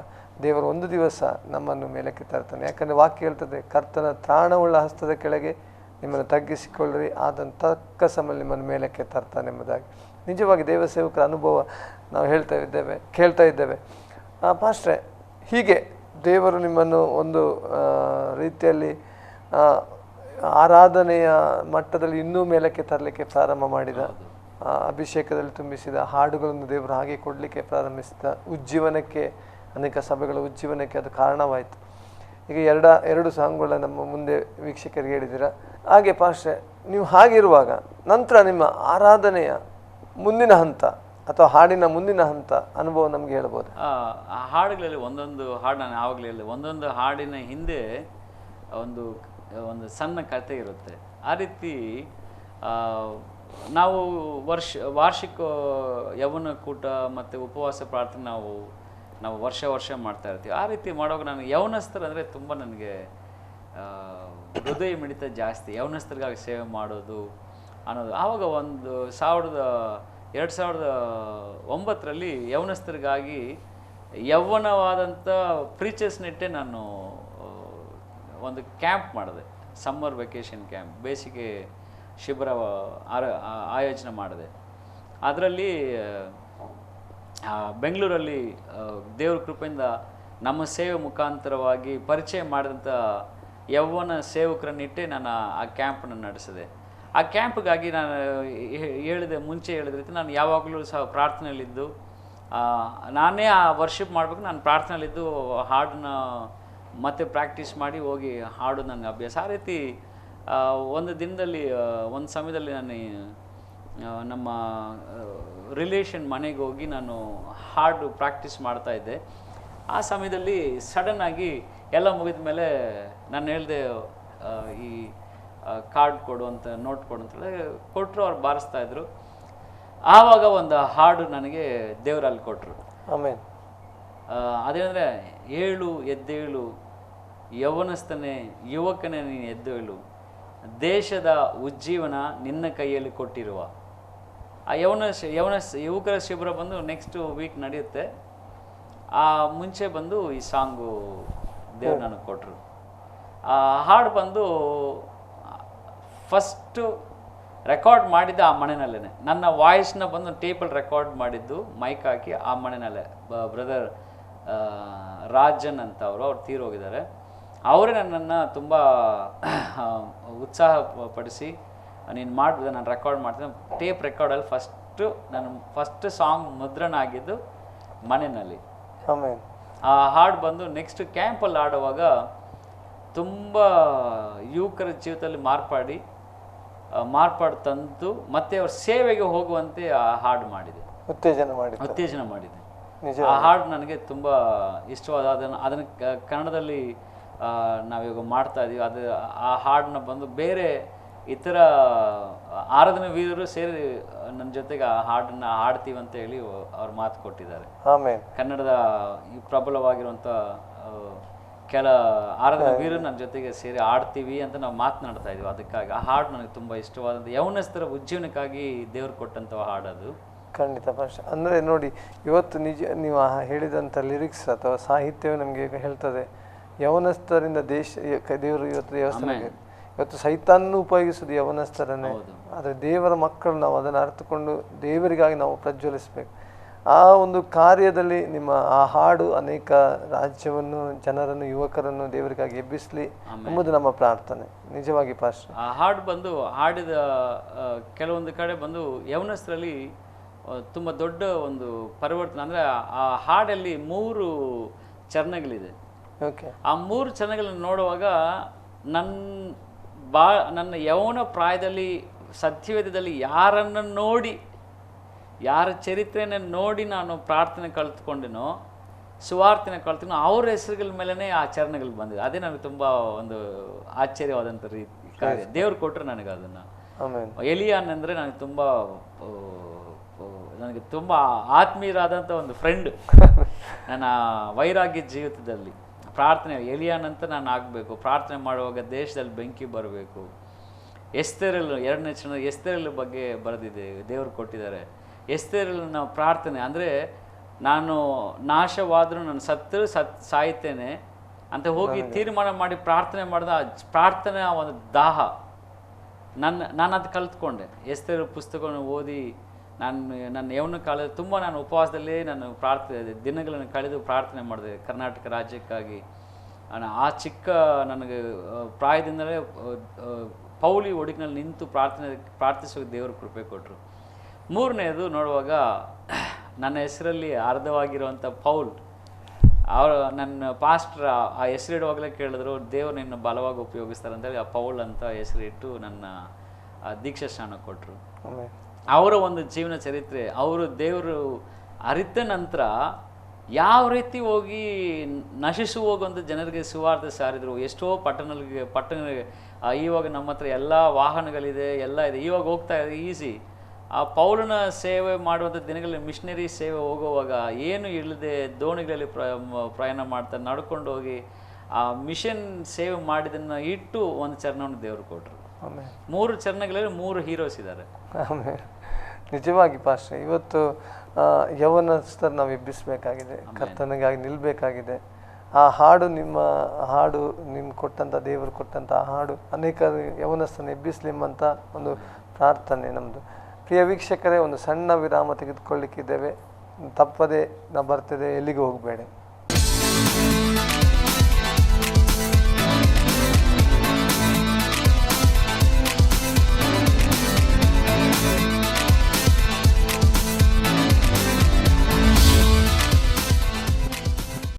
ದೇವರು ಒಂದು ದಿವಸ ನಮ್ಮನ್ನು ಮೇಲಕ್ಕೆ ತರ್ತಾನೆ. ಯಾಕಂದರೆ ವಾಕ್ಯ ಹೇಳ್ತದೆ, ಕರ್ತನ ತ್ರಾಣವುಳ್ಳ ಹಸ್ತದ ಕೆಳಗೆ ನಿಮ್ಮನ್ನು ತಗ್ಗಿಸಿಕೊಳ್ಳ್ರಿ, ಆದನ್ನು ತಕ್ಕ ಸಮಯ ನಿಮ್ಮನ್ನು ಮೇಲಕ್ಕೆ ತರ್ತಾನೆ ಎಂಬುದಾಗಿ. ನಿಜವಾಗಿ ದೇವಸೇವಕರ ಅನುಭವ ನಾವು ಕೇಳ್ತಾ ಇದ್ದೇವೆ. ಪಾಸ್ಟ್ರೆ, ಹೀಗೆ ದೇವರು ನಿಮ್ಮನ್ನು ಒಂದು ರೀತಿಯಲ್ಲಿ ಆರಾಧನೆಯ ಮಟ್ಟದಲ್ಲಿ ಇನ್ನೂ ಮೇಲಕ್ಕೆ ತರಲಿಕ್ಕೆ ಪ್ರಾರಂಭ ಮಾಡಿದ, ಅಭಿಷೇಕದಲ್ಲಿ ತುಂಬಿಸಿದ, ಹಾಡುಗಳನ್ನು ದೇವರು ಹಾಗೆ ಕೊಡಲಿಕ್ಕೆ ಪ್ರಾರಂಭಿಸಿದ, ಉಜ್ಜೀವನಕ್ಕೆ, ಅನೇಕ ಸಭೆಗಳ ಉಜ್ಜೀವನಕ್ಕೆ ಅದು ಕಾರಣವಾಯಿತು. ಈಗ ಎರಡು ಸಾಂಗ್ಗಳ ನಮ್ಮ ಮುಂದೆ ವೀಕ್ಷಕರಿಗೆ ಹೇಳಿದ್ದೀರಾ. ಹಾಗೆ ಪಾಸ್ಟ್ರೆ, ನೀವು ಹಾಗಿರುವಾಗ ನಂತರ ನಿಮ್ಮ ಆರಾಧನೆಯ ಮುಂದಿನ ಹಂತ ಅಥವಾ ಹಾಡಿನ ಮುಂದಿನ ಹಂತ ಅನುಭವ ನಮಗೆ ಹೇಳ್ಬೋದು? ಹಾಡುಗಳಲ್ಲಿ ಒಂದೊಂದು ಹಾಡು ನಾನು ಆವಾಗಲೇ ಹೇಳಿದೆ, ಒಂದೊಂದು ಹಾಡಿನ ಹಿಂದೆ ಒಂದು ಸಣ್ಣ ಕಥೆ ಇರುತ್ತೆ. ಆ ರೀತಿ ನಾವು ವಾರ್ಷಿಕ ಯೌವನ ಕೂಟ ಮತ್ತು ಉಪವಾಸ ಪ್ರಾರ್ಥನೆ ನಾವು ವರ್ಷ ಮಾಡ್ತಾ ಇರ್ತೀವಿ. ಆ ರೀತಿ ಮಾಡುವಾಗ ನಾನು ಯೌವನಸ್ಥರು ತುಂಬ ನನಗೆ ಹೃದಯ ಮಿಡಿತ ಜಾಸ್ತಿ. ಯೌವನಸ್ಥರಿಗಾಗಿ ಸೇವೆ ಮಾಡೋದು ಅನ್ನೋದು. ಆವಾಗ 2009 ಯೌವನಸ್ಥರಿಗಾಗಿ ಯೌವನವಾದಂಥ ಪ್ರೀಚರ್ಸ್ನಿಟ್ಟೆ ನಾನು ಒಂದು ಕ್ಯಾಂಪ್ ಮಾಡಿದೆ. ಸಮ್ಮರ್ ವೆಕೇಷನ್ ಕ್ಯಾಂಪ್, ಬೇಸಿಗೆ ಶಿಬಿರ ಆಯೋಜನೆ ಮಾಡಿದೆ. ಅದರಲ್ಲಿ ಬೆಂಗಳೂರಲ್ಲಿ ದೇವ್ರ ಕೃಪೆಯಿಂದ ನಮ್ಮ ಸೇವೆ ಮುಖಾಂತರವಾಗಿ ಪರಿಚಯ ಮಾಡಿದಂಥ ಯೌವನ ಸೇವಕರನ್ನಿಟ್ಟೆ ನಾನು ಆ ಕ್ಯಾಂಪನ್ನು ನಡೆಸಿದೆ. ಆ ಕ್ಯಾಂಪ್ಗಾಗಿ ನಾನು ಮುಂಚೆ ಹೇಳಿದ ರೀತಿ ನಾನು ಯಾವಾಗಲೂ ಸಹ ಪ್ರಾರ್ಥನೆಯಲ್ಲಿದ್ದು ನಾನೇ ಆ ವರ್ಷಿಪ್ ಮಾಡಬೇಕು, ನಾನು ಪ್ರಾರ್ಥನೆಯಲ್ಲಿದ್ದು ಹಾಡನ್ನ ಮತ್ತೆ ಪ್ರಾಕ್ಟೀಸ್ ಮಾಡಿ ಹೋಗಿ ಹಾಡು ನನಗೆ ಅಭ್ಯಾಸ. ಆ ರೀತಿ ಒಂದು ದಿನದಲ್ಲಿ ಒಂದು ಸಮಯದಲ್ಲಿ ನಾನು ನಮ್ಮ ರಿಲೇಷನ್ ಮನೆಗೆ ಹೋಗಿ ನಾನು ಹಾಡು ಪ್ರಾಕ್ಟೀಸ್ ಮಾಡ್ತಾಯಿದ್ದೆ. ಆ ಸಮಯದಲ್ಲಿ ಸಡನ್ನಾಗಿ ಎಲ್ಲ ಮುಗಿದ ಮೇಲೆ ನಾನು ಹೇಳಿದೆ, ಈ ಕಾರ್ಡ್ ಕೊಡು ಅಂತ, ನೋಟ್ ಕೊಡು ಅಂತೇಳಿ ಕೊಟ್ಟರು. ಅವ್ರು ಬಾರಿಸ್ತಾಯಿದ್ರು. ಆವಾಗ ಒಂದು ಹಾಡು ನನಗೆ ದೇವರಲ್ಲಿ ಕೊಟ್ಟರು. ಆಮೇಲೆ ಅದೇನೆಂದರೆ, ಏಳು ಎದ್ದೇಳು ಯೌವನಸ್ಥನೇ ಯುವಕನೇ ನೀನು ಎದ್ದೇಳು, ದೇಶದ ಉಜ್ಜೀವನ ನಿನ್ನ ಕೈಯಲ್ಲಿ ಕೊಟ್ಟಿರುವ. ಆ ಯುವಕರ ಶಿಬಿರ ಬಂದು ನೆಕ್ಸ್ಟ್ ವೀಕ್ ನಡೆಯುತ್ತೆ. ಆ ಮುಂಚೆ ಬಂದು ಈ ಸಾಂಗು ದೇವ್ರು ನನಗೆ ಕೊಟ್ಟರು. ಆ ಹಾಡು ಬಂದು ಫಸ್ಟು ರೆಕಾರ್ಡ್ ಮಾಡಿದ್ದೆ ಆ ಮನೆಯಲ್ಲೇ. ನನ್ನ ವಾಯ್ಸ್ನ ಬಂದು ಟೇಪಲ್ಲಿ ರೆಕಾರ್ಡ್ ಮಾಡಿದ್ದು, ಮೈಕ್ ಹಾಕಿ ಆ ಮನೆಯಲ್ಲೇ. ಬ್ರದರ್ ರಾಜನ್ ಅಂತ ಅವ್ರು ತೀರೋಗಿದ್ದಾರೆ. ಅವರೇ ನನ್ನನ್ನು ತುಂಬ ಉತ್ಸಾಹಪಡಿಸಿ, ನೀನು ಮಾಡ್ಬೋದು, ನಾನು ರೆಕಾರ್ಡ್ ಮಾಡ್ತೀನಿ. ಟೇಪ್ ರೆಕಾರ್ಡಲ್ಲಿ ಫಸ್ಟ್ ಸಾಂಗ್ ಮುದ್ರಣ ಆಗಿದ್ದು ಮನೆಯಲ್ಲಿ. ಆ ಹಾಡು ಬಂದು ನೆಕ್ಸ್ಟ್ ಕ್ಯಾಂಪಲ್ಲಿ ಆಡುವಾಗ ತುಂಬ ಯುವಕರ ಜೀವಿತದಲ್ಲಿ ಮಾರ್ಪಾಡು ತಂದು ಮತ್ತೆ ಅವ್ರ ಸೇವೆಗೆ ಹೋಗುವಂತೆ ಆ ಹಾಡು ಮಾಡಿದೆ, ಉತ್ತೇಜನ ಮಾಡಿದೆ. ಆ ಹಾಡು ನನಗೆ ತುಂಬ ಇಷ್ಟವಾದ. ಅದನ್ನು ಕನ್ನಡದಲ್ಲಿ ನಾವಿವಾಗ ಮಾಡ್ತಾ ಇದೀವಿ. ಆ ಹಾಡನ್ನ ಬಂದು ಬೇರೆ ಇತರ ಆರಾಧನಾ ವೀರರು ಸೇರಿ ನನ್ನ ಜೊತೆಗೆ ಆ ಹಾಡನ್ನ ಹಾಡ್ತೀವಿ ಅಂತ ಹೇಳಿ ಅವ್ರು ಮಾತು ಕೊಟ್ಟಿದ್ದಾರೆ. ಕನ್ನಡದ ಈ ಪ್ರಬಲವಾಗಿರುವಂಥ ಕೆಲ ಆರಾಧನಾ ವೀರರು ನನ್ನ ಜೊತೆಗೆ ಸೇರಿ ಆಡ್ತೀವಿ ಅಂತ ನಾವು ಮಾತನಾಡ್ತಾ ಇದೀವಿ. ಅದಕ್ಕಾಗಿ ಆ ಹಾಡು ನನಗೆ ತುಂಬ ಇಷ್ಟವಾದಂಥ ಯೌವನಸ್ಥರ ಉಜ್ಜೀವನಕ್ಕಾಗಿ ದೇವ್ರು ಕೊಟ್ಟಂಥ ಹಾಡದು. ಖಂಡಿತ ಪಾಸ್ಟರ್. ಅಂದರೆ ನೋಡಿ, ಇವತ್ತು ನಿಜ ನೀವು ಹೇಳಿದಂಥ ಲಿರಿಕ್ಸ್ ಅಥವಾ ಸಾಹಿತ್ಯವೇ ನಮಗೆ ಹೇಳ್ತದೆ, ಯೌವನಸ್ಥರಿಂದ ದೇವರು ಇವತ್ತು ಸೈತಾನನ್ನು ಉಪಯೋಗಿಸೋದು ಯೌವನಸ್ಥರನ್ನೇ. ಆದರೆ ದೇವರ ಮಕ್ಕಳು ನಾವು ಅದನ್ನು ಅರ್ಥಕೊಂಡು ದೇವರಿಗಾಗಿ ನಾವು ಪ್ರಜ್ವಲಿಸಬೇಕು. ಆ ಒಂದು ಕಾರ್ಯದಲ್ಲಿ ನಿಮ್ಮ ಆ ಹಾಡು ಅನೇಕ ರಾಜ್ಯವನ್ನು, ಜನರನ್ನು, ಯುವಕರನ್ನು ದೇವರಿಗಾಗಿ ಎಬ್ಬಿಸಲಿ ಎಂಬುದು ನಮ್ಮ ಪ್ರಾರ್ಥನೆ. ನಿಜವಾಗಿ ಪಾಸ್ಟರ್, ಆ ಹಾಡು ಬಂದು ಹಾಡಿದ ಕೆಲವೊಂದು ಕಡೆ ಬಂದು ಯೌವನಸ್ಥರಲ್ಲಿ ತುಂಬ ದೊಡ್ಡ ಒಂದು ಪರಿವರ್ತನೆ. ಅಂದರೆ ಆ ಹಾಡಲ್ಲಿ 3 ಚರಣಗಳಿದೆ. ಆ 3 ಚರಣಗಳನ್ನು ನೋಡುವಾಗ ನನ್ನ ಯೌವನ ಪ್ರಾಯದಲ್ಲಿ ಸತ್ಯವೇದದಲ್ಲಿ ಯಾರನ್ನು ನೋಡಿ, ಯಾರ ಚರಿತ್ರೆಯನ್ನು ನೋಡಿ ನಾನು ಪ್ರಾರ್ಥನೆ ಕಲ್ತ್ಕೊಂಡೆನೋ, ಸುವಾರ್ತೆನ ಕಲ್ತ್ಕೊಂಡೋ, ಅವ್ರ ಹೆಸರುಗಳ ಮೇಲೇ ಆ ಚರಣಗಳು ಬಂದಿದೆ. ಅದೇ ನನಗೆ ತುಂಬ ಒಂದು ಆಶ್ಚರ್ಯವಾದಂಥ ರೀತಿ ಕಾರ್ಯ ದೇವ್ರು ಕೊಟ್ಟರು ನನಗೆ ಅದನ್ನು. ಎಲಿಯಾನ್ ಅಂದರೆ ನನಗೆ ತುಂಬ ಆತ್ಮೀಯರಾದಂಥ ಒಂದು ಫ್ರೆಂಡ್. ನನ್ನ ವೈರಾಗ್ಯ ಜೀವಿತದಲ್ಲಿ ಪ್ರಾರ್ಥನೆ ಎಲಿಯಾನ್ ಅಂತ ನಾನು ಆಗಬೇಕು. ಪ್ರಾರ್ಥನೆ ಮಾಡುವಾಗ ದೇಶದಲ್ಲಿ ಬೆಂಕಿ ಬರಬೇಕು. ಎಸ್ತೇರಲು 2ನೇ ಚರಣ ಎಸ್ತೇರಲ್ ಬಗ್ಗೆ ಬರೆದಿದೆ, ದೇವರು ಕೊಟ್ಟಿದ್ದಾರೆ. ಎಸ್ತೇರಲ್ ನಾವು ಪ್ರಾರ್ಥನೆ ಅಂದರೆ, ನಾನು ನಾಶವಾದರೂ ನಾನು ಸಾಯ್ತೇನೆ ಅಂತ ಹೋಗಿ ತೀರ್ಮಾನ ಮಾಡಿ ಪ್ರಾರ್ಥನೆ ಮಾಡಿದ ಪ್ರಾರ್ಥನೆ ಒಂದು ದಾಹ ನಾನು ಅದು ಕಲ್ತ್ಕೊಂಡೆ. ಎಸ್ತೇರಲ್ ಪುಸ್ತಕವನ್ನು ಓದಿ ನನ್ನ ಯೌವನ ಕಾಲದಲ್ಲಿ ತುಂಬ ನಾನು ಉಪವಾಸದಲ್ಲೇ ನಾನು ದಿನಗಳನ್ನು ಕಳೆದು ಪ್ರಾರ್ಥನೆ ಮಾಡಿದೆ ಕರ್ನಾಟಕ ರಾಜ್ಯಕ್ಕಾಗಿ. ಆ ಚಿಕ್ಕ ನನಗೆ ಪ್ರಾಯದಿಂದಲೇ ಪೌಲಿ ಒಡಗಿನಲ್ಲಿ ನಿಂತು ಪ್ರಾರ್ಥಿಸೋಕೆ ದೇವರು ಕೃಪೆ ಕೊಟ್ಟರು. 3ನೇದು ನೋಡುವಾಗ ನನ್ನ ಹೆಸರಲ್ಲಿ ಅರ್ಧವಾಗಿರುವಂಥ ಪೌಲ್, ನನ್ನ ಪಾಸ್ಟರ್ ಆ ಹೆಸರಿಡುವಾಗಲೇ ಕೇಳಿದ್ರು, ದೇವರು ನಿನ್ನ ಬಲವಾಗಿ ಉಪಯೋಗಿಸ್ತಾರೆ ಅಂತೇಳಿ ಆ ಪೌಲ್ ಅಂತ ಹೆಸರಿಟ್ಟು ನನ್ನ ದೀಕ್ಷಾ ಸ್ನಾನ ಕೊಟ್ಟರು. ಅವರ ಒಂದು ಜೀವನ ಚರಿತ್ರೆ, ಅವರು ದೇವರು ಅರಿತ ನಂತರ ಯಾವ ರೀತಿ ಹೋಗಿ ನಶಿಸು ಹೋಗುವಂಥ ಜನರಿಗೆ ಸುವಾರ್ತೆ ಸಾರಿದರು. ಎಷ್ಟೋ ಪಟ್ಟಣಗಳಿಗೆ ಇವಾಗ ನಮ್ಮ ಹತ್ರ ಎಲ್ಲ ವಾಹನಗಳಿದೆ, ಎಲ್ಲ ಇದೆ, ಇವಾಗ ಹೋಗ್ತಾ ಇದೆ ಈಸಿ. ಆ ಪೌಲನ ಸೇವೆ ಮಾಡುವಂಥ ದಿನಗಳಲ್ಲಿ ಮಿಷನರಿ ಸೇವೆ ಹೋಗುವಾಗ ಏನು ಇಲ್ಲದೆ ದೋಣಿಗಳಲ್ಲಿ ಪ್ರಯಾಣ ಮಾಡ್ತಾರೆ, ನಡ್ಕೊಂಡು ಹೋಗಿ ಆ ಮಿಷನ್ ಸೇವೆ ಮಾಡಿದ್ದನ್ನು ಇಟ್ಟು ಒಂದು ಚರಣವನ್ನು ದೇವರು ಕೊಟ್ಟರು. 3 ಚರಣಗಳಲ್ಲಿ 3 ಹೀರೋಸ್ ಇದ್ದಾರೆ. ನಿಜವಾಗಿ ಪಾಸ್ಟರ್, ಇವತ್ತು ಯೌವನಸ್ಥರು ನಾವು ಎಬ್ಬಿಸಬೇಕಾಗಿದೆ, ಕರ್ತನಿಗಾಗಿ ನಿಲ್ಲಬೇಕಾಗಿದೆ. ಆ ಹಾಡು ನಿಮ್ಮ ಕೊಟ್ಟಂಥ ದೇವರು ಕೊಟ್ಟಂಥ ಹಾಡು ಅನೇಕ ಯೌವನಸ್ಥರನ್ನು ಎಬ್ಬಿಸಲಿ ಎಂಬಂಥ ಒಂದು ಪ್ರಾರ್ಥನೆ ನಮ್ಮದು. ಪ್ರಿಯ ವೀಕ್ಷಕರೇ, ಒಂದು ಸಣ್ಣ ವಿರಾಮ ತೆಗೆದುಕೊಳ್ಳಿಕ್ಕಿದ್ದೇವೆ. ತಪ್ಪದೆ ನಾವು ಬರ್ತದೆ, ಎಲ್ಲಿಗೂ ಹೋಗಬೇಡಿ.